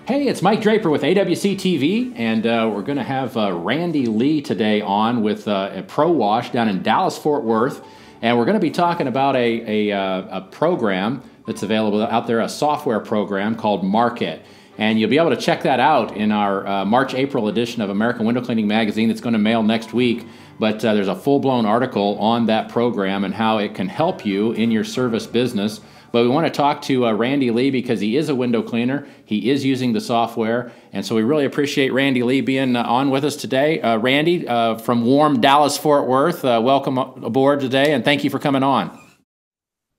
Hey, it's Mike Draper with AWC TV, and we're going to have Randee Lee today on with a Pro Wash down in Dallas, Fort Worth, and we're going to be talking about a program that's available out there, a software program called Markate. And you'll be able to check that out in our March-April edition of American Window Cleaning Magazine that's going to mail next week. But there's a full-blown article on that program and how it can help you in your service business. But we want to talk to Randee Lee because he is a window cleaner. He is using the software. And so we really appreciate Randee Lee being on with us today. Randee, from warm Dallas, Fort Worth, welcome aboard today, and thank you for coming on.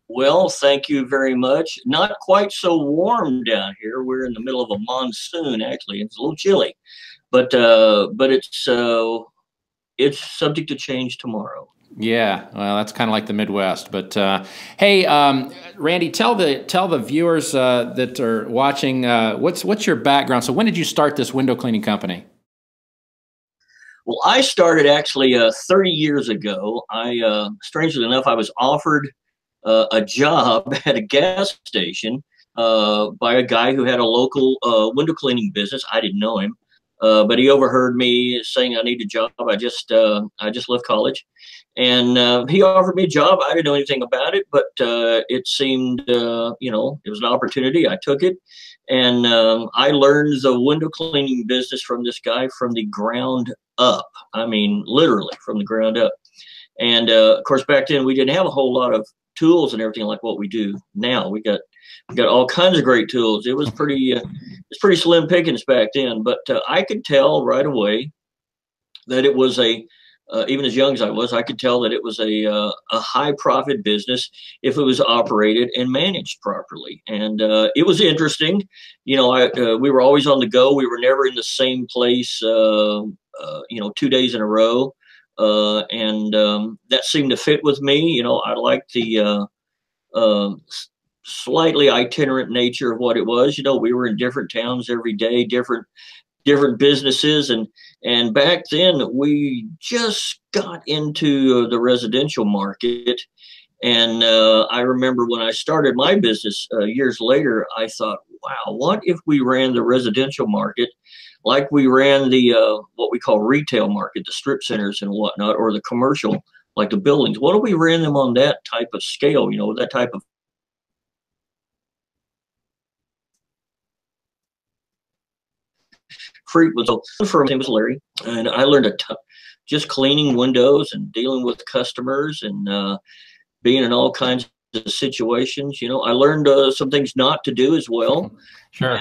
Well, thank you very much. Not quite so warm down here. We're in the middle of a monsoon, actually. It's a little chilly, but it's subject to change tomorrow. Yeah, well, that's kind of like the Midwest. But hey, Randee, tell the viewers that are watching what's your background. So when did you start this window cleaning company? Well, I started actually 30 years ago. Strangely enough, I was offered a job at a gas station by a guy who had a local window cleaning business. I didn't know him, but he overheard me saying I need a job. I just left college, and he offered me a job. I didn't know anything about it, but it seemed it was an opportunity. I took it, and I learned the window cleaning business from this guy from the ground up. I mean, literally from the ground up. And of course, back then we didn't have a whole lot of tools and everything like what we do now. We got all kinds of great tools. It was pretty slim pickings back then, but I could tell right away that it was even as young as I was, I could tell that it was a high profit business if it was operated and managed properly. And it was interesting. We were always on the go. We were never in the same place 2 days in a row. And that seemed to fit with me. I liked the slightly itinerant nature of what it was. We were in different towns every day, different businesses, and back then we just got into the residential market. And I remember when I started my business years later, I thought, wow, what if we ran the residential market like we ran the what we call retail market, the strip centers and whatnot, or the commercial, like the buildings? What if we ran them on that type of scale, that type of frequency? So for me, it was Larry, and I learned a ton just cleaning windows and dealing with customers and being in all kinds of situations. I learned some things not to do as well. Sure.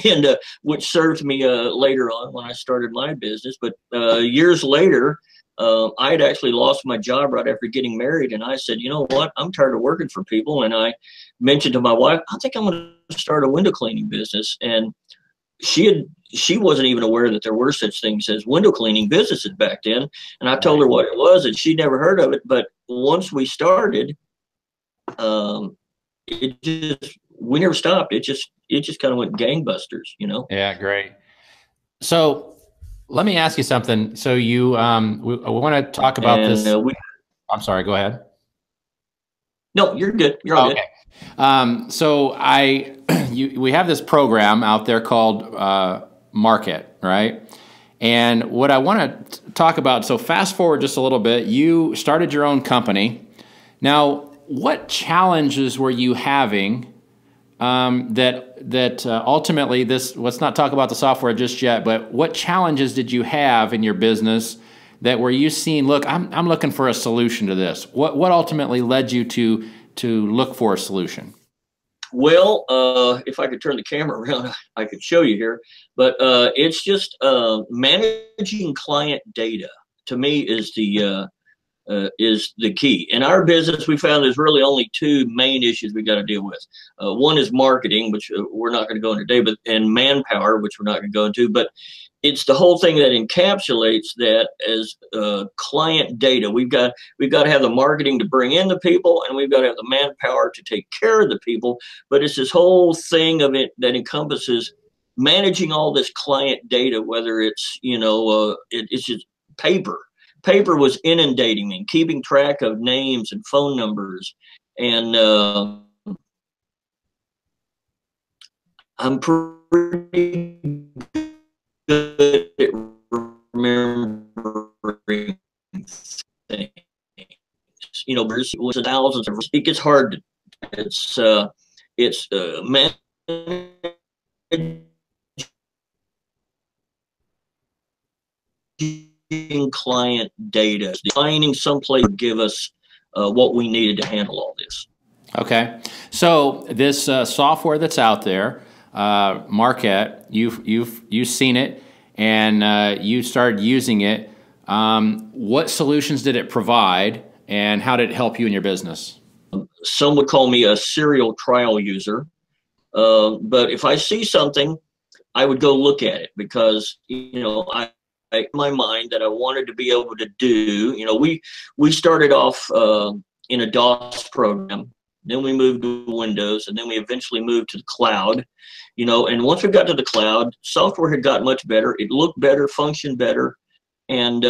And which served me later on when I started my business. But years later, I had actually lost my job right after getting married, and I said, you know what, I'm tired of working for people. And I mentioned to my wife, I think I'm going to start a window cleaning business. And she wasn't even aware that there were such things as window cleaning businesses back then. And I told her what it was, and she'd never heard of it. But once we started, we never stopped. It just kind of went gangbusters, Yeah, great. So let me ask you something. So we want to talk about this. I'm sorry, go ahead. No, you're good. You're all good. So we have this program out there called Markate, right? And what I want to talk about, so fast forward just a little bit, you started your own company. Now, what challenges were you having that ultimately let's not talk about the software just yet, but what challenges did you have in your business that were you seeing, look, I'm looking for a solution to this? What ultimately led you to look for a solution? Well, if I could turn the camera around, I could show you here, but it's just managing client data to me is the key. In our business, we found there's really only two main issues we got to deal with. One is marketing, which we're not going to go into today, and manpower, which we're not going to go into, but it's the whole thing that encapsulates that as client data. We've got to have the marketing to bring in the people, and we've got to have the manpower to take care of the people. But it's this whole thing of it that encompasses managing all this client data, whether it's it's just paper. Paper was inundating me, keeping track of names and phone numbers, and I'm pretty good at remembering things. You know, there's thousands of, it gets hard to, it's managing client data, finding someplace to give us what we needed to handle all this. Okay, so this software that's out there, Markate, you've seen it, and you started using it. What solutions did it provide, and how did it help you in your business? Some would call me a serial trial user, but if I see something, I would go look at it because in my mind that I wanted to be able to do. You know, we started off in a DOS program. Then we moved to Windows, and then we eventually moved to the cloud. You know, and once we got to the cloud, software had got much better. It looked better, functioned better, and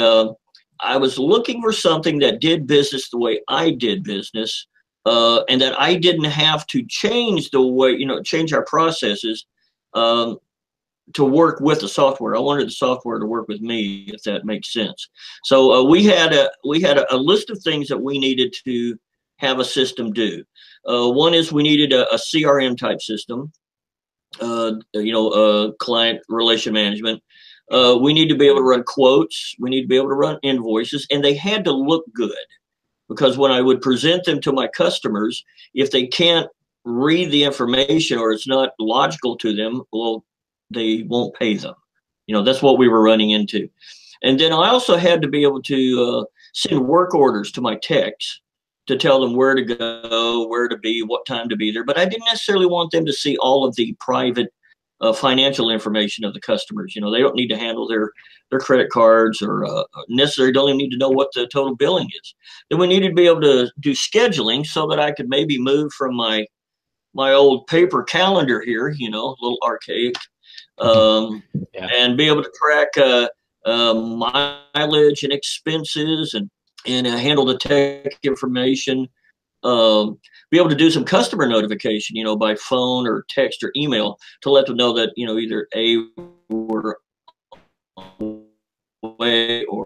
I was looking for something that did business the way I did business, and that I didn't have to change the way, change our processes to work with the software. I wanted the software to work with me, if that makes sense. So we had a list of things that we needed to have a system do. One is we needed a CRM type system, client relation management. We need to be able to run quotes. We need to be able to run invoices, and they had to look good, because when I would present them to my customers, if they can't read the information or it's not logical to them, well, they won't pay them. You know, that's what we were running into. And then I also had to be able to send work orders to my techs to tell them where to go, where to be, what time to be there. But I didn't necessarily want them to see all of the private financial information of the customers. You know, they don't need to handle their credit cards, or necessarily don't even need to know what the total billing is. Then we needed to be able to do scheduling so that I could maybe move from my old paper calendar here, a little archaic, and be able to track mileage and expenses, and handle the tech information. Be able to do some customer notification, by phone or text or email, to let them know that, either we're away, or,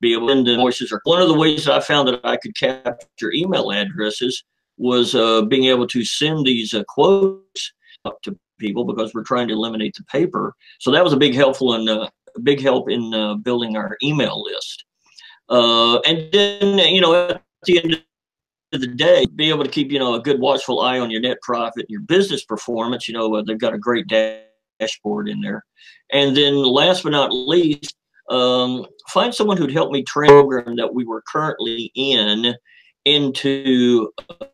be able to send invoices. Or one of the ways that I found that I could capture email addresses was being able to send these quotes up to people, because we're trying to eliminate the paper. So that was a big help in building our email list. And then, at the end of the day, be able to keep, a good watchful eye on your net profit and your business performance. They've got a great dashboard in there. And then last but not least, find someone who'd help me train the program that we were currently into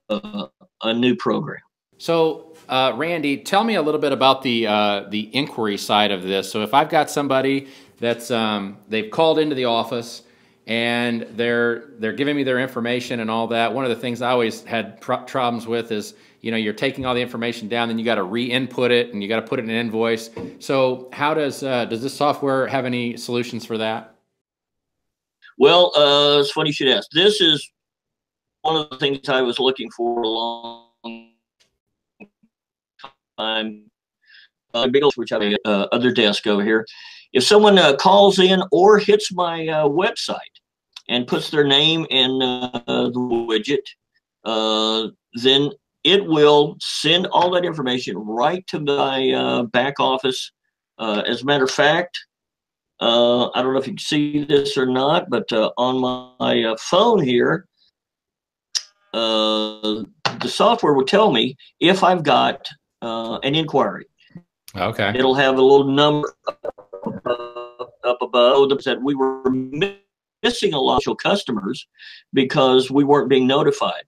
a new program. So, Randee, tell me a little bit about the inquiry side of this. So if I've got somebody that's they've called into the office, and they're giving me their information and all that. One of the things I always had problems with is, you're taking all the information down, then you got to re-input it, and you got to put it in an invoice. So how does this software have any solutions for that? Well, it's funny you should ask. This is one of the things I was looking for a long time. Which I have other desk over here. If someone calls in or hits my website and puts their name in the widget, then it will send all that information right to my back office. As a matter of fact, I don't know if you can see this or not, but on my phone here, the software will tell me if I've got an inquiry. Okay. It'll have a little number up above that we were missing a lot of customers because we weren't being notified.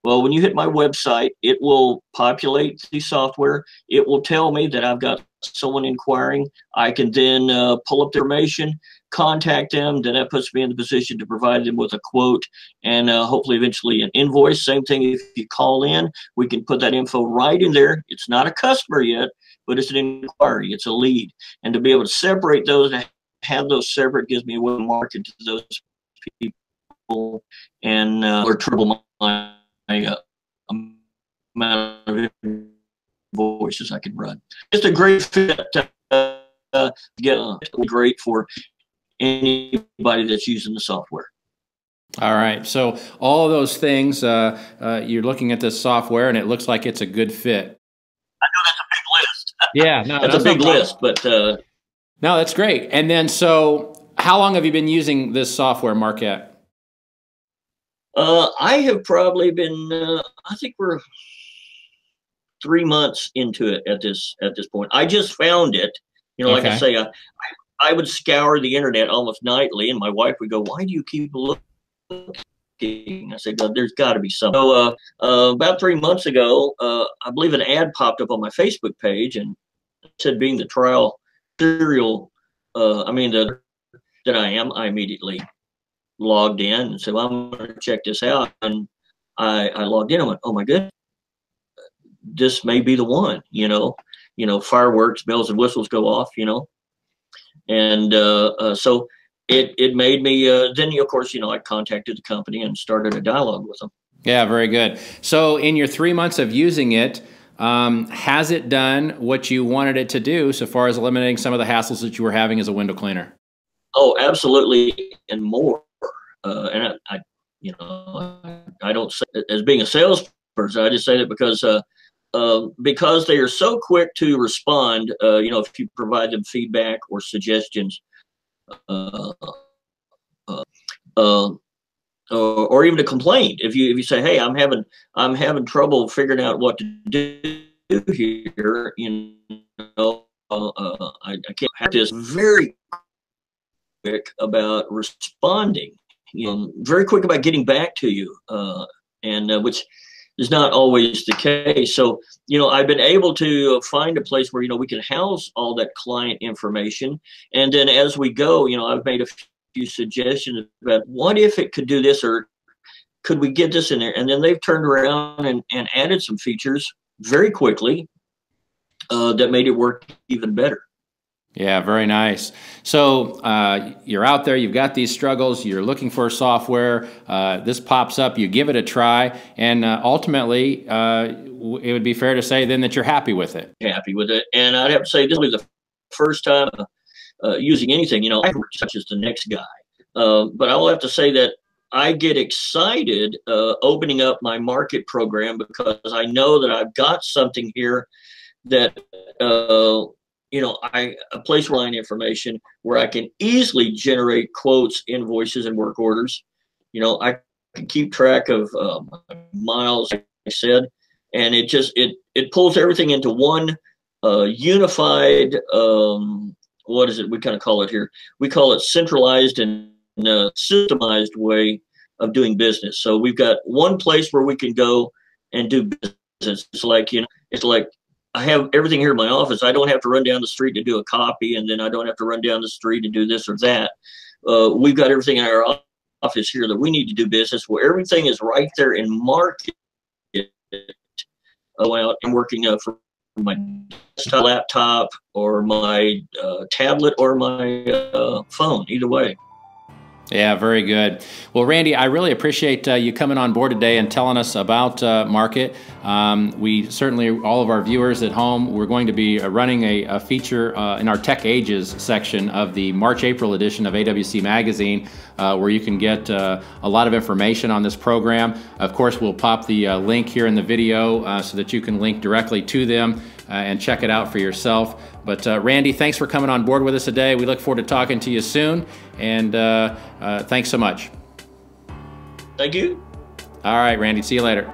Well, when you hit my website, it will populate the software. It will tell me that I've got someone inquiring. I can then pull up the information, contact them. Then that puts me in the position to provide them with a quote and hopefully eventually an invoice. Same thing if you call in, we can put that info right in there. It's not a customer yet, but it's an inquiry. It's a lead. And to be able to separate those and have those separate gives me a way to market to those people and or triple my amount of voices I can run. Just a great fit. Great for anybody that's using the software. All right. So all of those things, you're looking at this software, and it looks like it's a good fit. I know that's a big list. Yeah, no, that's a big list, but no, that's great. And then, so how long have you been using this software, Markate? I have probably been. I think we're 3 months into it at this point. I just found it. You know, like I say, I would scour the internet almost nightly, and my wife would go, "Why do you keep looking?" I said, "There's got to be something." So about 3 months ago, I believe an ad popped up on my Facebook page and said, being the trial serial, that I am, I immediately logged in and said, "Well, I'm going to check this out." And I logged in and went, "Oh my goodness, this may be the one." You know, fireworks, bells and whistles go off. You know, and so it made me. Then of course, I contacted the company and started a dialogue with them. Yeah, very good. So in your 3 months of using it, has it done what you wanted it to do so far as eliminating some of the hassles that you were having as a window cleaner? Oh, absolutely, and more. And I don't say as being a salesperson. I just say that because they are so quick to respond. If you provide them feedback or suggestions, or even a complaint. If you say, "Hey, I'm having trouble figuring out what to do here," I can't have this very quick about responding. Very quick about getting back to you, and which is not always the case. So, I've been able to find a place where, we can house all that client information. And then as we go, I've made a few suggestions about what if it could do this, or could we get this in there? And then they've turned around and added some features very quickly that made it work even better. Yeah, very nice. So you're out there, you've got these struggles, you're looking for software, this pops up, you give it a try, and ultimately it would be fair to say then that you're happy with it. Happy with it. And I'd have to say this was the first time using anything, such as the next guy. But I will have to say that I get excited opening up my Markate program, because I know that I've got something here that a place line information where I can easily generate quotes, invoices, and work orders. I can keep track of miles, like I said, and it pulls everything into one unified. What is it? We kind of call it here. We call it centralized and systemized way of doing business. So we've got one place where we can go and do business. It's like I have everything here in my office. I don't have to run down the street to do a copy, and then I don't have to run down the street and do this or that. We've got everything in our office here that we need to do business. Well, everything is right there in Markate. Out and working from my desktop, laptop, or my tablet, or my phone, either way. Yeah, very good. Well, Randee, I really appreciate you coming on board today and telling us about Markate. We certainly, all of our viewers at home, we're going to be running a feature in our Tech Ages section of the March-April edition of AWC Magazine, where you can get a lot of information on this program. Of course, we'll pop the link here in the video so that you can link directly to them and check it out for yourself. But Randee, thanks for coming on board with us today. We look forward to talking to you soon, and thanks so much. Thank you. All right, Randee, see you later.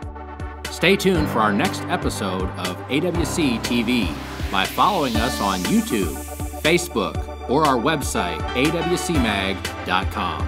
Stay tuned for our next episode of AWC TV by following us on YouTube, Facebook, or our website, awcmag.com.